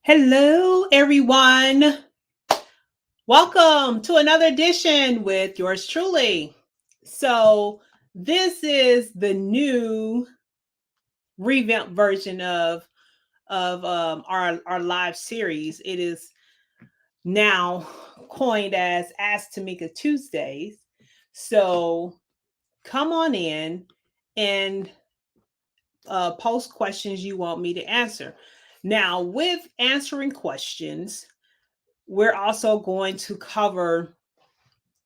Hello, everyone. Welcome to another edition with yours truly. So, this is the new revamped version of our live series. It is now coined as Ask Tameka Tuesdays. So, come on in and post questions you want me to answer. Now, with answering questions, we're also going to cover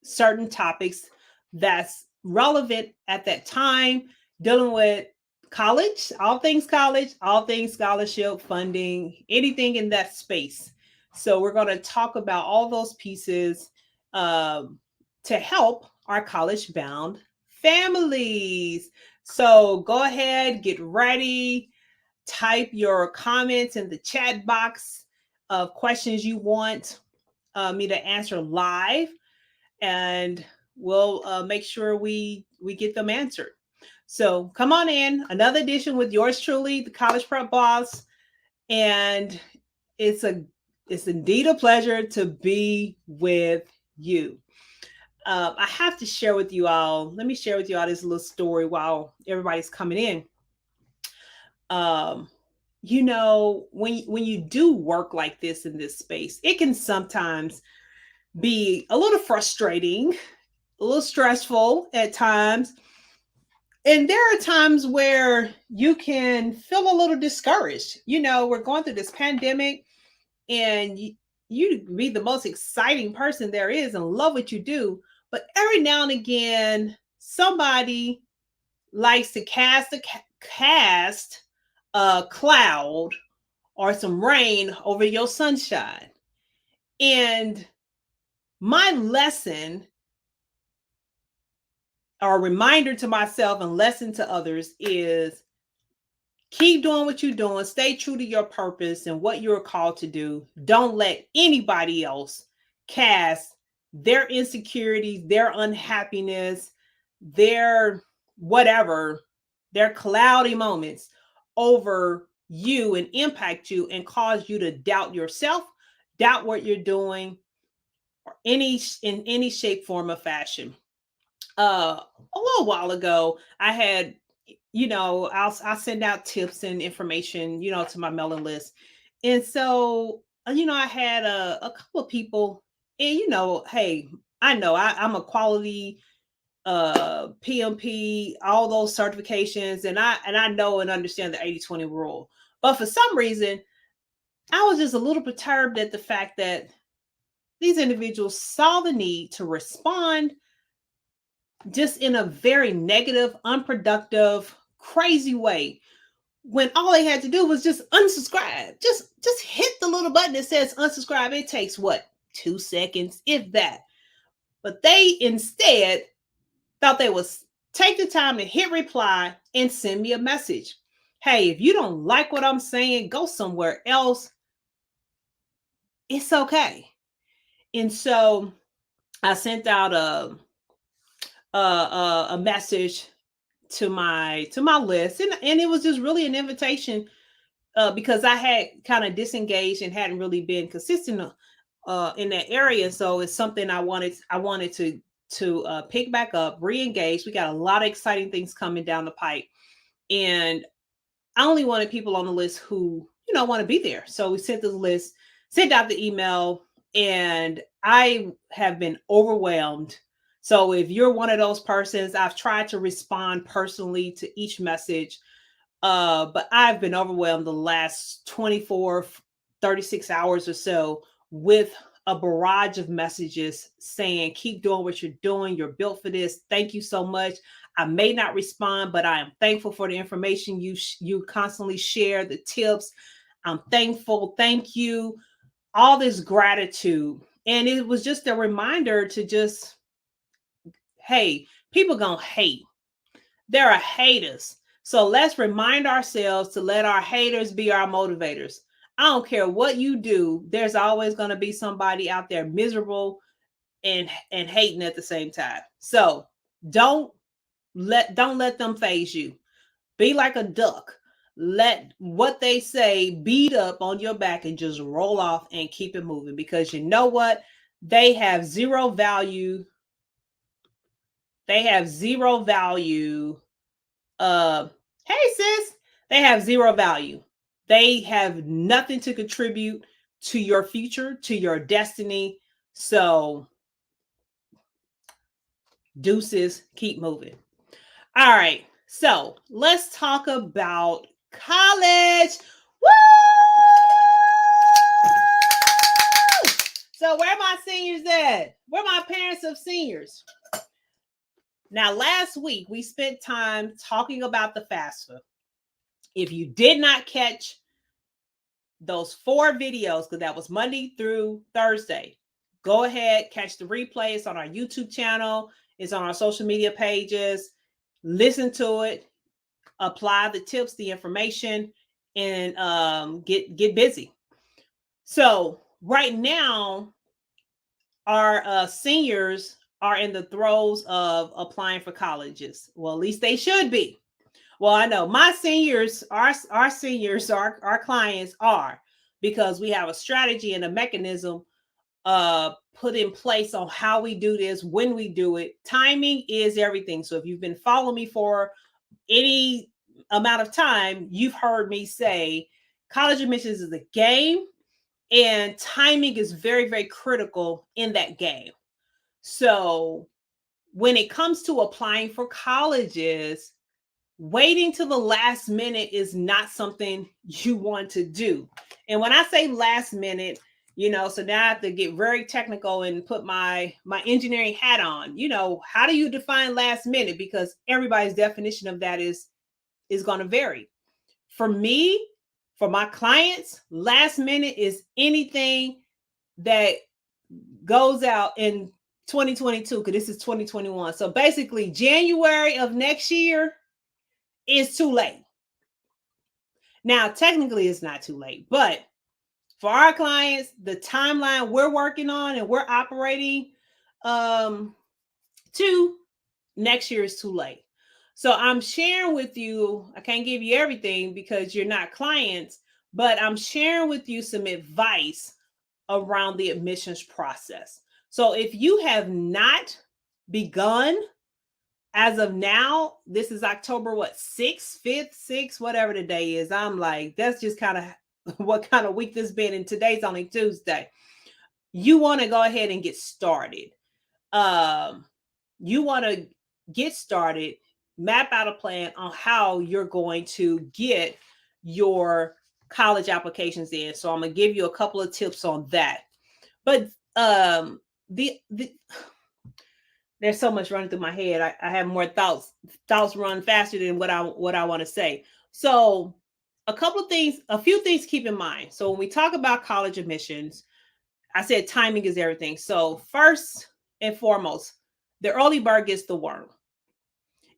certain topics that's relevant at that time, dealing with college, all things scholarship, funding, anything in that space. So we're going to talk about all those pieces to help our college bound families. So go ahead, get ready, type your comments in the chat box of questions you want me to answer live, and we'll make sure we get them answered. So come on in, another edition with yours truly, the College Prep Boss, and it's a it's indeed a pleasure to be with you. I have to share with you all. Let me share with you all this little story while everybody's coming in. Um, when you do work like this in this space, it can sometimes be a little frustrating, a little stressful at times. And there are times where you can feel a little discouraged. We're going through this pandemic, and you be the most exciting person there is and love what you do. But every now and again, somebody likes to cast a cloud or some rain over your sunshine. And my lesson, or reminder to myself and lesson to others, is keep doing what you're doing. Stay true to your purpose and what you're called to do. Don't let anybody else cast their insecurities, their unhappiness, their whatever, their cloudy moments over you and impact you and cause you to doubt yourself, doubt what you're doing, or in any shape, form, or fashion. A little while ago, I had, I'll send out tips and information, to my mailing list. And so, I had a couple of people, and hey, I know I'm a quality PMP, all those certifications, and I know and understand the 80/20 rule. But for some reason, I was just a little perturbed at the fact that these individuals saw the need to respond just in a very negative, unproductive, crazy way, when all they had to do was just unsubscribe. Just hit the little button that says unsubscribe. It takes what, 2 seconds, if that. But they instead thought they would take the time to hit reply and send me a message. Hey, if you don't like what I'm saying, go somewhere else. It's okay. And so I sent out a message to my list, and it was just really an invitation, because I had kind of disengaged and hadn't really been consistent in that area. So it's something I wanted to pick back up, re-engage. We got a lot of exciting things coming down the pipe, and I only wanted people on the list who want to be there. So we sent this list, sent out the email, and I have been overwhelmed. So if you're one of those persons, I've tried to respond personally to each message, but I've been overwhelmed the last 24, 36 hours or so with a barrage of messages saying, keep doing what you're doing. You're built for this. Thank you so much. I may not respond, but I am thankful for the information you constantly share, the tips. I'm thankful. Thank you. All this gratitude. And it was just a reminder to just, hey, people gonna hate. There are haters. So let's remind ourselves to let our haters be our motivators. I don't care what you do, there's always going to be somebody out there miserable and hating at the same time. So don't let them phase you. Be like a duck. let what they say beat up on your back and just roll off and keep it moving, because you know what? They have zero value. They have zero value. Hey sis, they have zero value. They have nothing to contribute to your future, to your destiny. So deuces, keep moving. All right. So let's talk about college. Woo! So where my seniors at? Where my parents of seniors? Now, last week we spent time talking about the FAFSA. If you did not catch those 4 videos, because that was Monday through Thursday, go ahead, catch the replay. It's on our YouTube channel. It's on our social media pages. Listen to it. Apply the tips, the information, and get busy. So right now, our seniors are in the throes of applying for colleges. Well, at least they should be. Well, I know my seniors, our seniors, our clients are, because we have a strategy and a mechanism put in place on how we do this, when we do it. Timing is everything. So if you've been following me for any amount of time, you've heard me say college admissions is a game, and timing is very, very critical in that game. So when it comes to applying for colleges, waiting till the last minute is not something you want to do. And when I say last minute, so now I have to get very technical and put my engineering hat on. How do you define last minute? Because everybody's definition of that is going to vary. For me, for my clients, last minute is anything that goes out in 2022, because this is 2021. So basically, January of next year is too late. Now, technically, it's not too late, but for our clients, the timeline we're working on and we're operating to next year is too late. So I'm sharing with you, I can't give you everything because you're not clients, but I'm sharing with you some advice around the admissions process. So if you have not begun as of now, this is October, 6th, 5th, 6th, whatever the day is. I'm like, that's just kind of what kind of week this been. And today's only Tuesday. You want to go ahead and get started. You want to get started, map out a plan on how you're going to get your college applications in. So I'm going to give you a couple of tips on that. But there's so much running through my head. I have more thoughts run faster than what I want to say. So a few things keep in mind. So when we talk about college admissions, I said timing is everything. So first and foremost, the early bird gets the worm.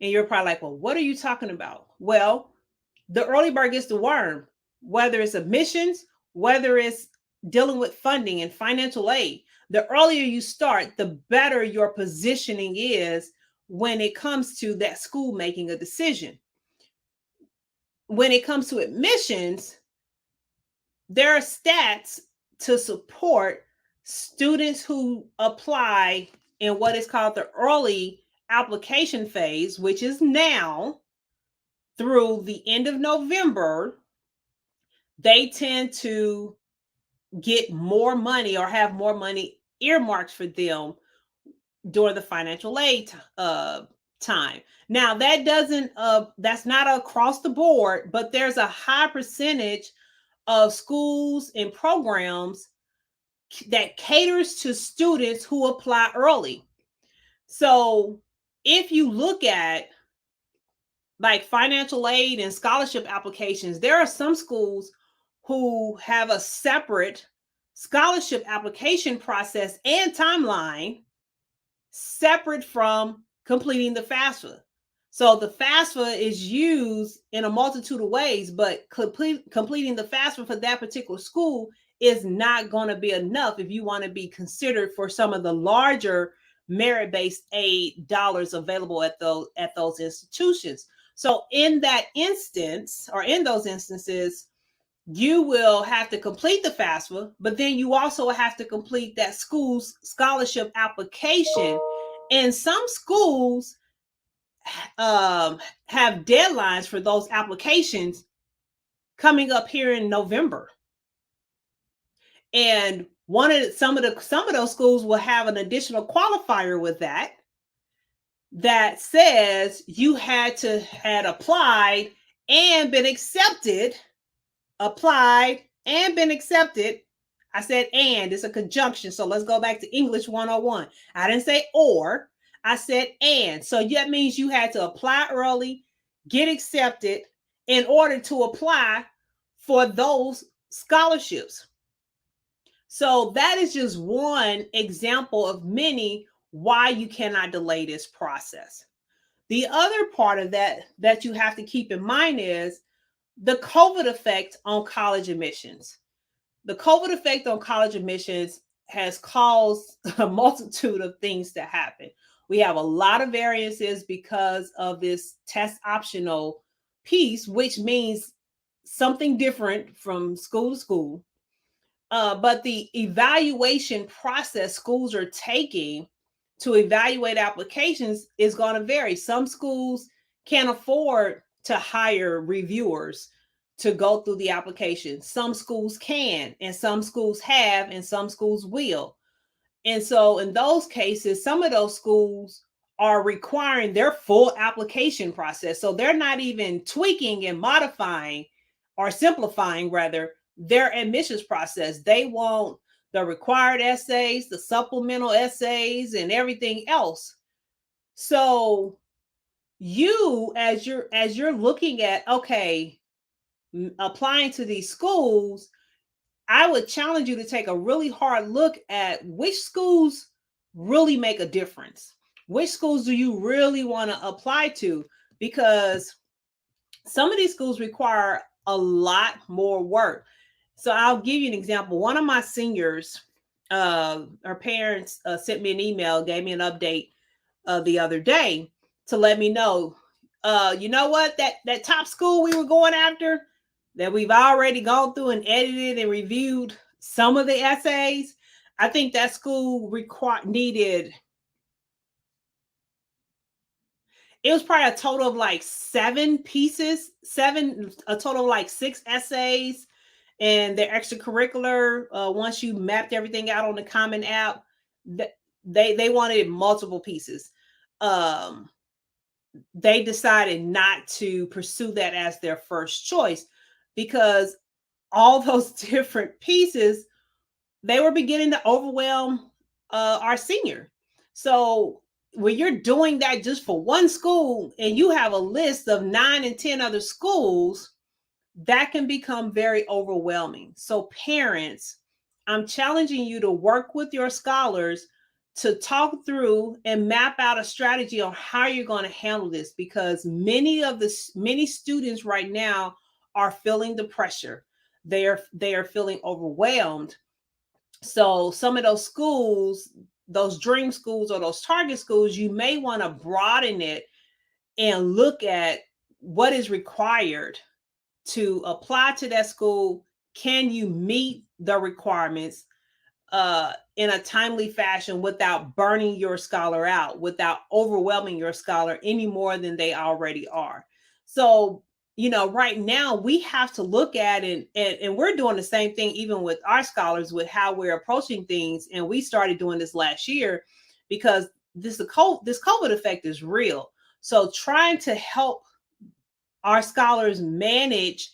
And you're probably like, well, what are you talking about? Well, the early bird gets the worm, whether it's admissions, whether it's dealing with funding and financial aid. The earlier you start, the better your positioning is when it comes to that school making a decision. When it comes to admissions, there are stats to support students who apply in what is called the early application phase, which is now through the end of November. They tend to get more money or have more money earmarked for them during the financial aid time. Now that's not across the board, but there's a high percentage of schools and programs that caters to students who apply early. So if you look at like financial aid and scholarship applications, there are some schools who have a separate scholarship application process and timeline separate from completing the FAFSA. So the FAFSA is used in a multitude of ways, but completing the FAFSA for that particular school is not going to be enough if you want to be considered for some of the larger merit-based aid dollars available at those institutions. So in that instance, or in those instances, you will have to complete the FAFSA, but then you also have to complete that school's scholarship application. And some schools have deadlines for those applications coming up here in November. And some of those schools will have an additional qualifier with that says you had applied and been accepted, applied and been accepted. I said and, it's a conjunction. So let's go back to English 101. I didn't say or, I said and. So that means you had to apply early, get accepted in order to apply for those scholarships. So that is just one example of many why you cannot delay this process. The other part of that you have to keep in mind is the COVID effect on college admissions. The COVID effect on college admissions has caused a multitude of things to happen. We have a lot of variances because of this test optional piece, which means something different from school to school. But the evaluation process schools are taking to evaluate applications is going to vary. Some schools can't afford to hire reviewers to go through the application. Some schools can, and some schools have, and some schools will. And so in those cases, some of those schools are requiring their full application process. So they're not even tweaking and modifying or simplifying, rather, their admissions process. They want the required essays, the supplemental essays, and everything else. So you, as you're looking at, okay, applying to these schools, I would challenge you to take a really hard look at which schools really make a difference. Which schools do you really want to apply to? Because some of these schools require a lot more work. So I'll give you an example. One of my seniors, her parents sent me an email, gave me an update the other day to let me know, you know what, that top school we were going after, that we've already gone through and edited and reviewed some of the essays. I think that school needed, it was probably a total of like a total of like 6 essays, and their extracurricular, once you mapped everything out on the Common App, they wanted multiple pieces. They decided not to pursue that as their first choice because all those different pieces, they were beginning to overwhelm our senior. So when you're doing that just for one school and you have a list of 9 and 10 other schools, that can become very overwhelming. So parents, I'm challenging you to work with your scholars to talk through and map out a strategy on how you're going to handle this, because many students right now are feeling the pressure. They are feeling overwhelmed. So some of those schools, those dream schools or those target schools, you may want to broaden it and look at what is required to apply to that school. Can you meet the requirements in a timely fashion without burning your scholar out, without overwhelming your scholar any more than they already are? So, right now we have to look at it, and we're doing the same thing even with our scholars with how we're approaching things. And we started doing this last year because this COVID effect is real. So trying to help our scholars manage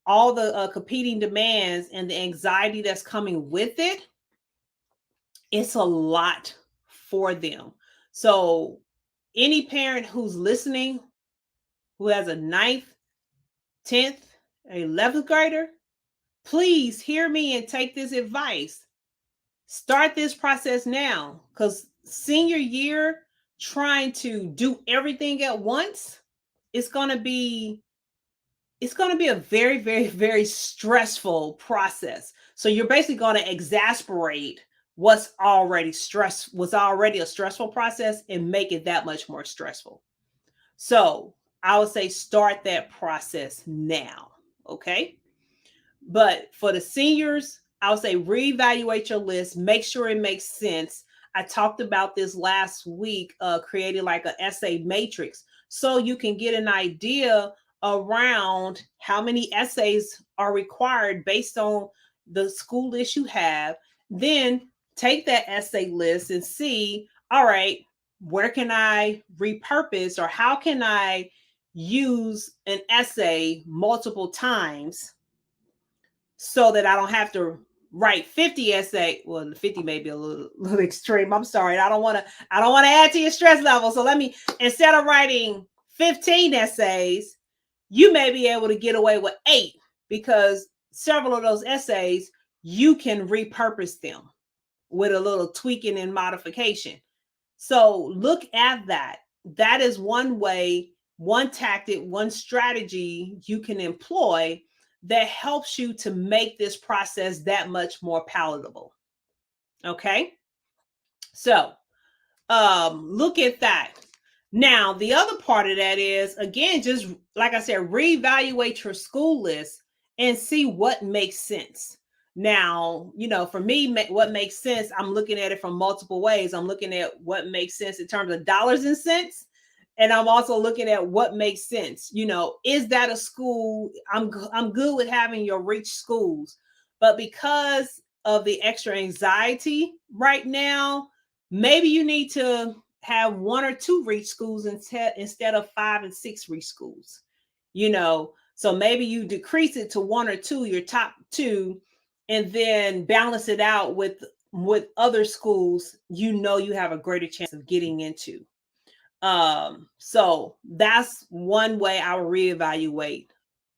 all the competing demands and the anxiety that's coming with it, it's a lot for them. So any parent who's listening, who has a 9th, 10th, 11th grader, please hear me and take this advice. Start this process now, because senior year, trying to do everything at once, it's going to be a very, very, very stressful process. So you're basically going to exasperate what's already a stressful process and make it that much more stressful. So I would say start that process now. Okay. But for the seniors, I would say reevaluate your list, make sure it makes sense. I talked about this last week, creating like an essay matrix so you can get an idea around how many essays are required based on the school list you have. Then take that essay list and see, all right, where can I repurpose or how can I use an essay multiple times so that I don't have to write 50 essay. Well, 50 may be a little extreme. I'm sorry. I don't want to add to your stress level. So let me, instead of writing 15 essays, you may be able to get away with 8 because several of those essays you can repurpose them with a little tweaking and modification. So look at that. That is one way, one tactic, one strategy you can employ that helps you to make this process that much more palatable. Okay. So look at that. Now, the other part of that is, again, just like I said, reevaluate your school list and see what makes sense. Now, for me, what makes sense, I'm looking at it from multiple ways. I'm looking at what makes sense in terms of dollars and cents. And I'm also looking at what makes sense. Is that a school? I'm good with having your reach schools, but because of the extra anxiety right now, maybe you need to have 1 or 2 reach schools instead of 5 and 6 reach schools. So maybe you decrease it to 1 or 2, your top 2, and then balance it out with other schools you have a greater chance of getting into. So that's one way I will reevaluate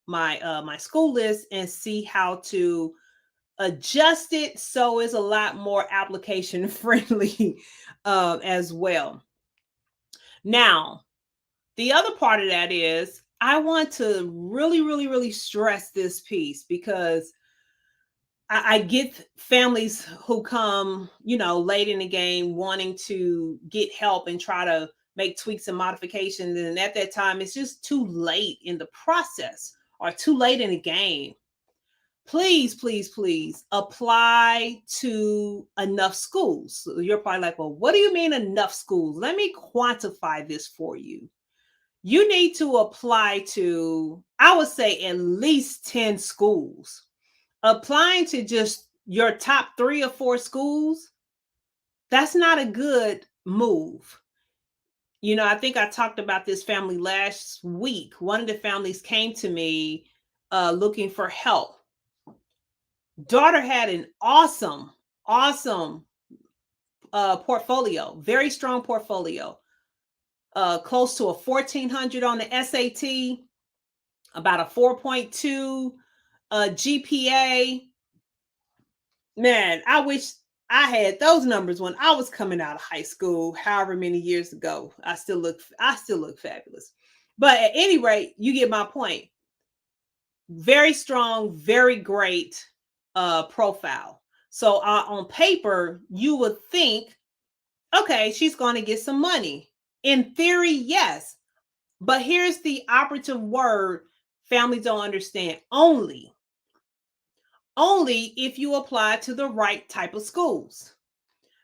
my school list and see how to adjust it so it's a lot more application friendly as well. Now, the other part of that is I want to really, really, really stress this piece because I get families who come, late in the game wanting to get help and try to make tweaks and modifications. And at that time, it's just too late in the process or too late in the game. Please, please, please apply to enough schools. So you're probably like, well, what do you mean enough schools? Let me quantify this for you. You need to apply to, I would say, at least 10 schools. Applying to just your top 3 or 4 schools, that's not a good move. I think I talked about this family last week. One of the families came to me looking for help. Daughter had an awesome portfolio, very strong portfolio, close to a 1400 on the SAT, about a 4.2 GPA. Man, I wish I had those numbers when I was coming out of high school, however many years ago. I still look fabulous. But at any rate, you get my point. Very strong, very great profile. So on paper, you would think, okay, she's going to get some money. In theory, yes. But here's the operative word families don't understand. Only if you apply to the right type of schools.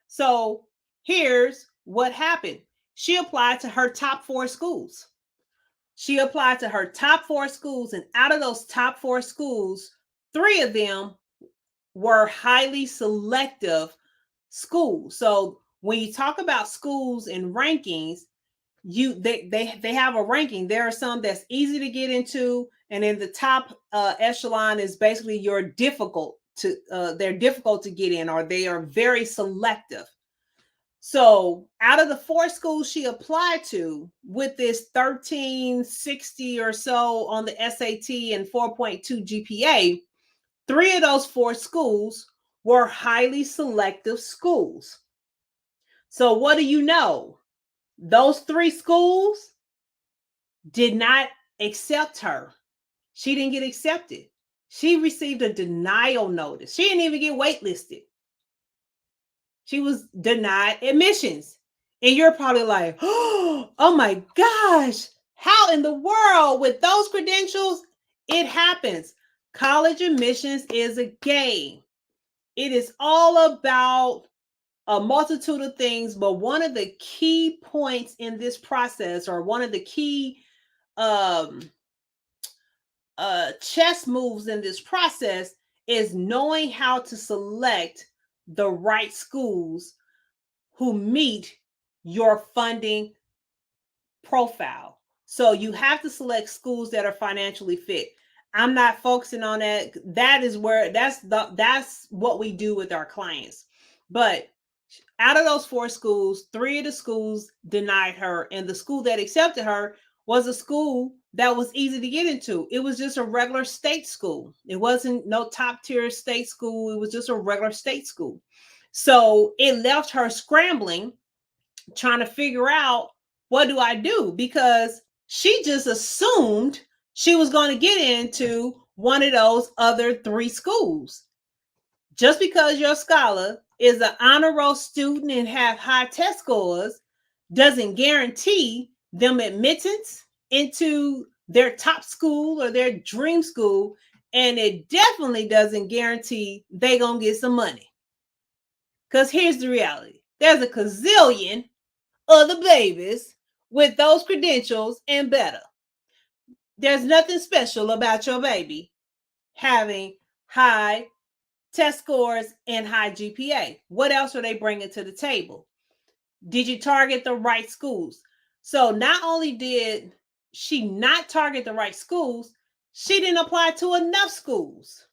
So here's what happened. She applied to her top 4 schools. She applied to her top 4 schools, and out of those top 4 schools, 3 of them were highly selective schools. So when you talk about schools and rankings, they have a ranking. There are some that's easy to get into, and in the top echelon is basically they're difficult to get in, or they are very selective. So out of the 4 schools she applied to with this 1360 or so on the SAT and 4.2 GPA, 3 of those 4 schools were highly selective schools. So what do you know? Those 3 schools did not accept her. She didn't get accepted. She received a denial notice. She didn't even get waitlisted. She was denied admissions. And you're probably like, oh my gosh, How in the world with those credentials? It happens. College admissions is a game. It is all about a multitude of things, but one of the key points in this process, or one of the key um, chess moves in this process, is knowing how to select the right schools who meet your funding profile. So you have to select schools that are financially fit. I'm not focusing on that. That is where that's what we do with our clients. But out of those 4 schools, 3 of the schools denied her, and the school that accepted her was a school that was easy to get into. It was just a regular state school. It wasn't no top tier state school. It was just a regular state school. So it left her scrambling, trying to figure out, what do I do? Because she just assumed she was going to get into one of those other 3 schools. Just because your scholar is an honor roll student and have high test scores doesn't guarantee them admittance into their top school or their dream school, and it definitely doesn't guarantee they gonna get some money. Because here's the reality: there's a gazillion other babies with those credentials and better. There's nothing special about your baby having high test scores and high GPA. What else are they bringing to the table? Did you target the right schools? So not only did she not target the right schools, she didn't apply to enough schools.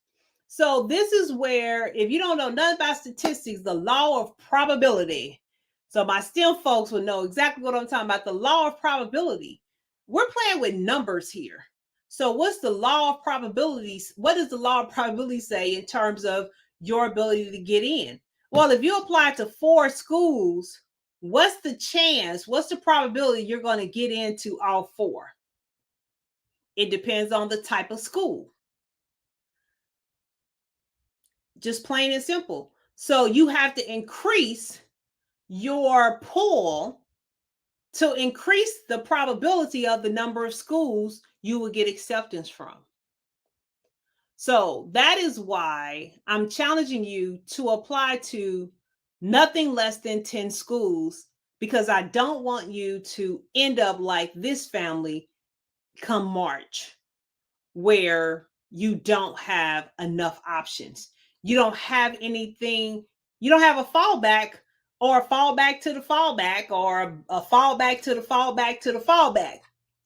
So this is where, if you don't know nothing about statistics, the law of probability. So my STEM folks will know exactly what I'm talking about. The law of probability. We're playing with numbers here. So what's the law of probabilities? What does the law of probability say in terms of your ability to get in? Well, if you apply to 4 schools, what's the chance? What's the probability you're going to get into all 4? It depends on the type of school. Just plain and simple. So you have to increase your pool to increase the probability of the number of schools you will get acceptance from. So that is why I'm challenging you to apply to nothing less than 10 schools, because I don't want you to end up like this family come March, where you don't have enough options. You don't have anything, you don't have a fallback, or a fallback to the fallback, or a fallback to the fallback to the fallback.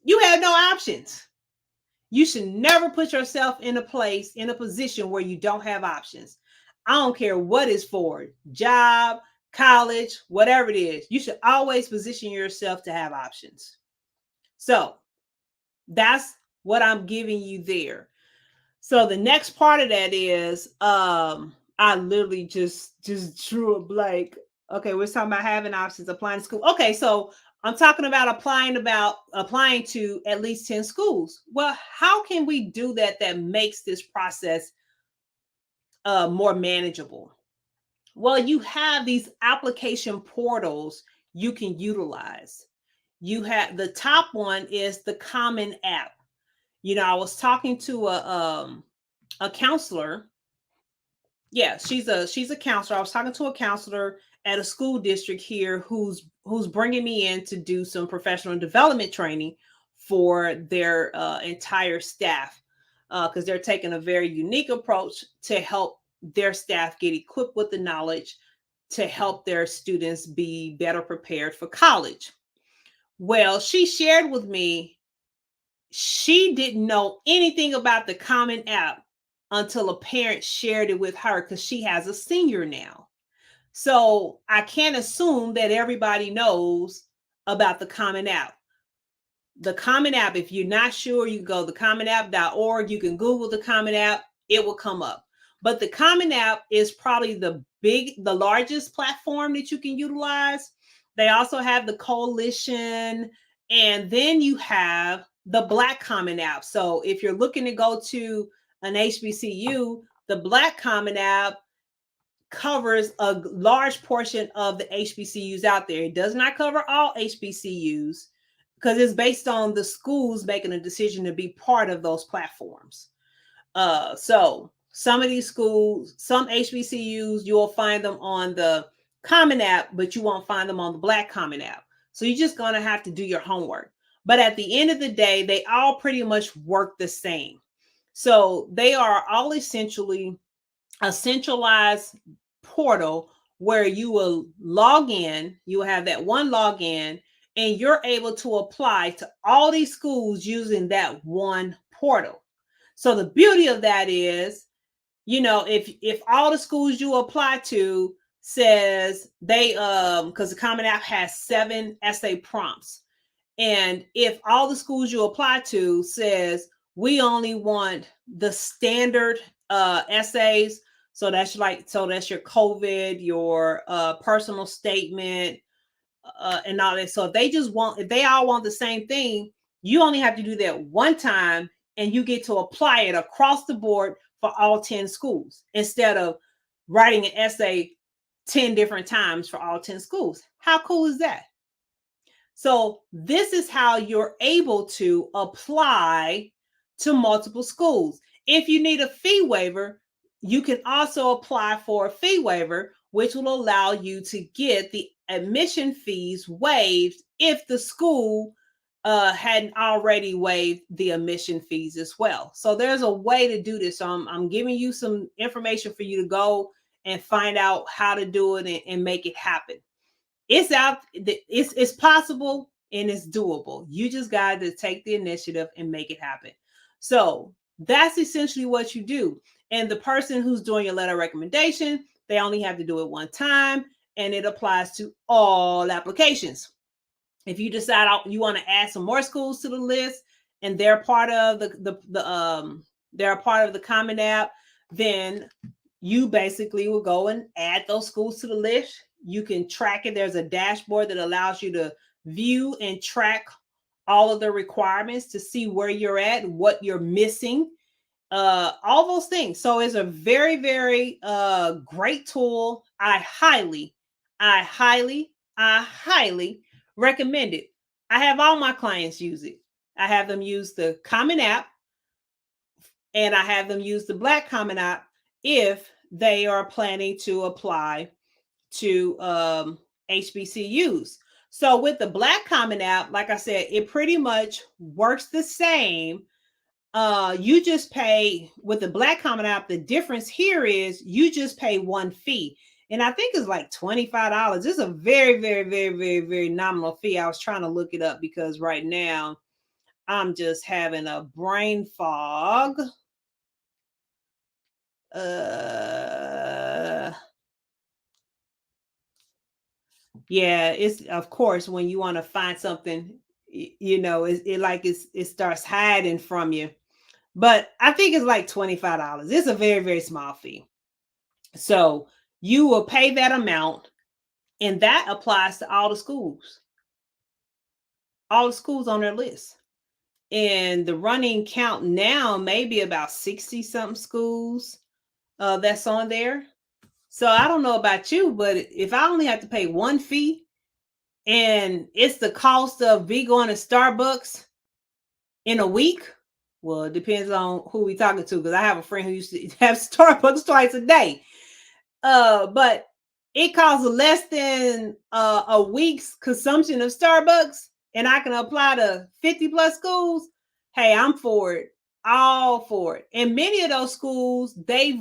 You have no options. You should never put yourself in a position where you don't have options. I don't care what it's for, job, college, whatever it is. You should always position yourself to have options. So that's what I'm giving you there. So the next part of that is I literally just drew a blank. Okay, we're talking about having options, applying to school. Okay, so I'm talking about applying to at least 10 schools. Well, how can we do that makes this process more manageable? Well, you have these application portals you can utilize. You have, the top one is the Common App. You know, I was talking to a counselor. Yeah, she's a counselor. I was talking to a counselor at a school district here who's bringing me in to do some professional development training for their entire staff, because they're taking a very unique approach to help their staff get equipped with the knowledge to help their students be better prepared for college. Well, she shared with me she didn't know anything about the Common App until a parent shared it with her, because she has a senior now. So I can't assume that everybody knows about the Common App. The Common App, if you're not sure, you can go to thecommonapp.org. You can Google the Common App, it will come up. But the Common App is probably the largest platform that you can utilize. They also have the Coalition, and then you have the Black Common App. So if you're looking to go to an HBCU, the Black Common App covers a large portion of the HBCUs out there. It does not cover all HBCUs, because it's based on the schools making a decision to be part of those platforms. So some of these schools, some HBCUs, you will find them on the Common App, but you won't find them on the Black Common App. So you're just going to have to do your homework. But at the end of the day, they all pretty much work the same. So they are all essentially a centralized portal where you will log in, you will have that one login, and you're able to apply to all these schools using that one portal. So the beauty of that is, if all the schools you apply to says they because the Common App has 7 essay prompts, and if all the schools you apply to says we only want the standard essays, so that's your COVID, your personal statement, and all that. So if they all want the same thing, you only have to do that one time, and you get to apply it across the board for all 10 schools instead of writing an essay 10 different times for all 10 schools. How cool is that? So this is how you're able to apply to multiple schools. If you need a fee waiver, you can also apply for a fee waiver, which will allow you to get the admission fees waived if the school hadn't already waived the admission fees as well. So there's a way to do this. So I'm giving you some information for you to go and find out how to do it and make it happen. It's out, it's possible, and it's doable. You just got to take the initiative and make it happen. So that's essentially what you do. And the person who's doing your letter of recommendation, they only have to do it one time, and it applies to all applications. If you decide you want to add some more schools to the list, and they're part of they're a part of the Common App, then you basically will go and add those schools to the list. You can track it. There's a dashboard that allows you to view and track all of the requirements to see where you're at, what you're missing, all those things. So it's a very, very great tool. I highly recommend it. I have all my clients use it. I have them use the Common App, and I have them use the Black Common App if they are planning to apply to HBCUs. So with the Black Common App, like I said, it pretty much works the same. You just pay with the Black Common App. The difference here is you just pay one fee, and I think it's like $25. It's a very, very, very, very, very nominal fee. I was trying to look it up because right now I'm just having a brain fog. Yeah, it's, of course, when you want to find something, it starts hiding from you. But I think it's like $25. It's a very, very small fee. So you will pay that amount, and that applies to all the schools on their list. And the running count now may be about 60 something schools that's on there. So I don't know about you, but if I only have to pay one fee, and it's the cost of me going to Starbucks in a week. Well, it depends on who we talking to, because I have a friend who used to have Starbucks twice a day. But it costs less than a week's consumption of Starbucks, and I can apply to 50 plus schools. Hey, I'm for it. All for it. And many of those schools, they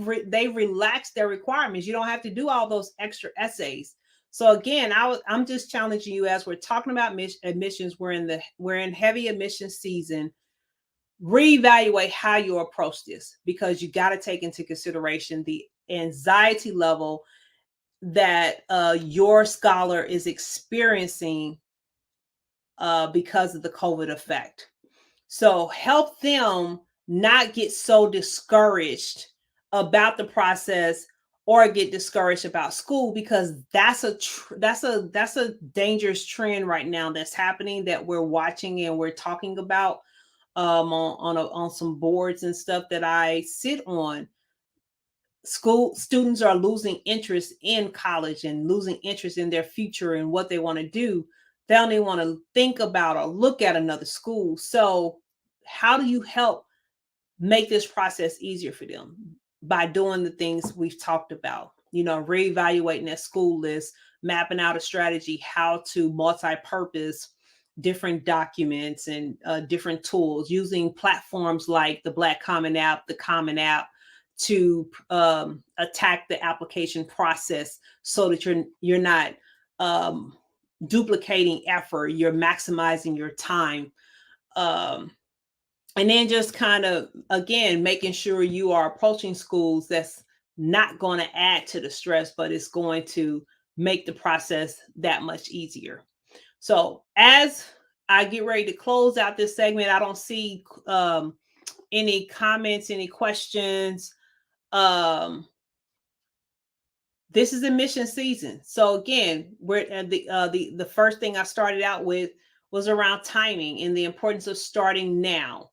relaxed their requirements. You don't have to do all those extra essays. So again, I'm just challenging you, as we're talking about admissions. We're in heavy admission season. Reevaluate how you approach this, because you got to take into consideration the anxiety level that your scholar is experiencing because of the COVID effect. So help them not get so discouraged about the process or get discouraged about school, because that's a dangerous trend right now that's happening, that we're watching and we're talking about on some boards and stuff that I sit on. School students are losing interest in college and losing interest in their future and what they want to do They don't even want to think about or look at another school. So how do you help make this process easier for them? By doing the things we've talked about, reevaluating that school list, mapping out a strategy, how to multi-purpose different documents and different tools, using platforms like the Black Common App, the Common App, to attack the application process so that you're not duplicating effort, you're maximizing your time. And then just kind of, again, making sure you are approaching schools that's not going to add to the stress, but it's going to make the process that much easier. So as I get ready to close out this segment, I don't see any comments, any questions. This is admission season. So again, we're at the first thing I started out with was around timing and the importance of starting now.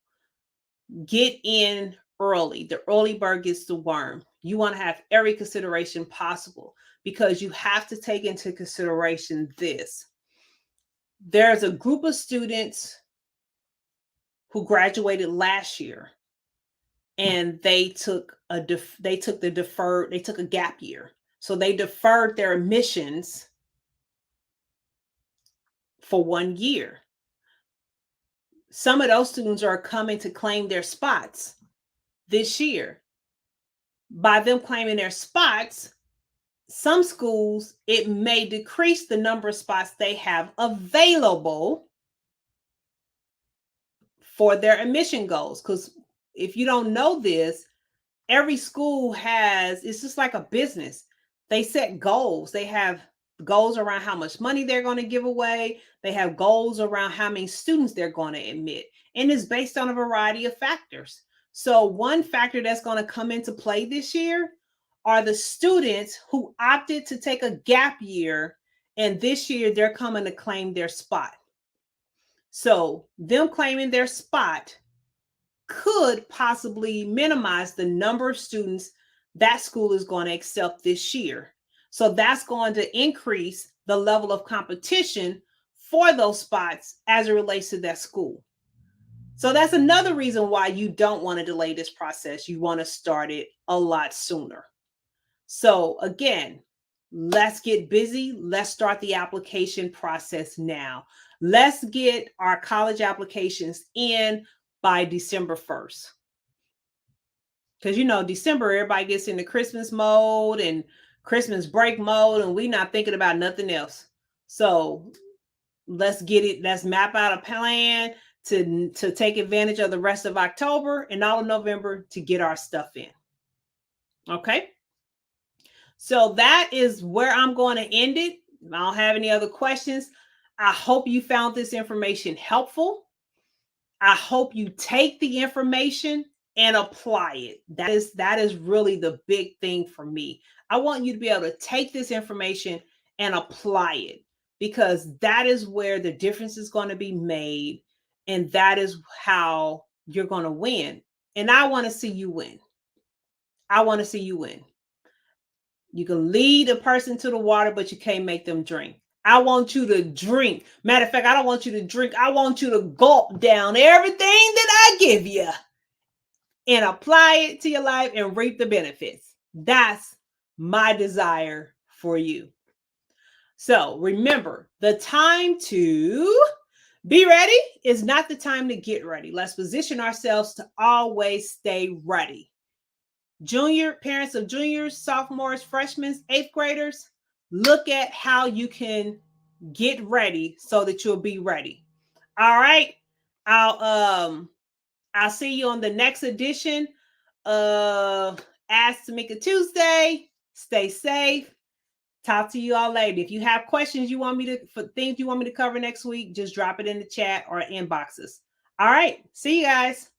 Get in early. The early bird gets the worm. You want to have every consideration possible, because you have to take into consideration this. There's a group of students who graduated last year, and they took a gap year. So they deferred their admissions for 1 year. Some of those students are coming to claim their spots this year. By them claiming their spots, some schools, it may decrease the number of spots they have available for their admission goals. Because if you don't know this, every school it's just like a business. They set goals. They have goals around how much money they're going to give away. They have goals around how many students they're going to admit. And it's based on a variety of factors. So one factor that's going to come into play this year are the students who opted to take a gap year, and this year they're coming to claim their spot. So them claiming their spot could possibly minimize the number of students that school is going to accept this year. So that's going to increase the level of competition for those spots as it relates to that school. So that's another reason why you don't want to delay this process. You want to start it a lot sooner. So again, let's get busy. Let's start the application process now. Let's get our college applications in by December 1st. Because, December, everybody gets into Christmas mode and Christmas break mode, and we're not thinking about nothing else. So let's get it. Let's map out a plan to take advantage of the rest of October and all of November to get our stuff in. Okay. So that is where I'm going to end it. I don't have any other questions. I hope you found this information helpful. I hope you take the information and apply it. That is really the big thing for me. I want you to be able to take this information and apply it, because that is where the difference is going to be made, and that is how you're going to win. And I want to see you win. I want to see you win. You can lead a person to the water, but you can't make them drink. I want you to drink. Matter of fact, I don't want you to drink. I want you to gulp down everything that I give you and apply it to your life and reap the benefits. That's my desire for you. So remember, the time to be ready is not the time to get ready. Let's position ourselves to always stay ready. Parents of juniors, sophomores, freshmen, eighth graders, look at how you can get ready so that you'll be ready. All right. I'll see you on the next edition of Ask Tameka Tuesday. Stay safe. Talk to you all later. If you have questions for things you want me to cover next week, just drop it in the chat or inboxes. All right. See you guys.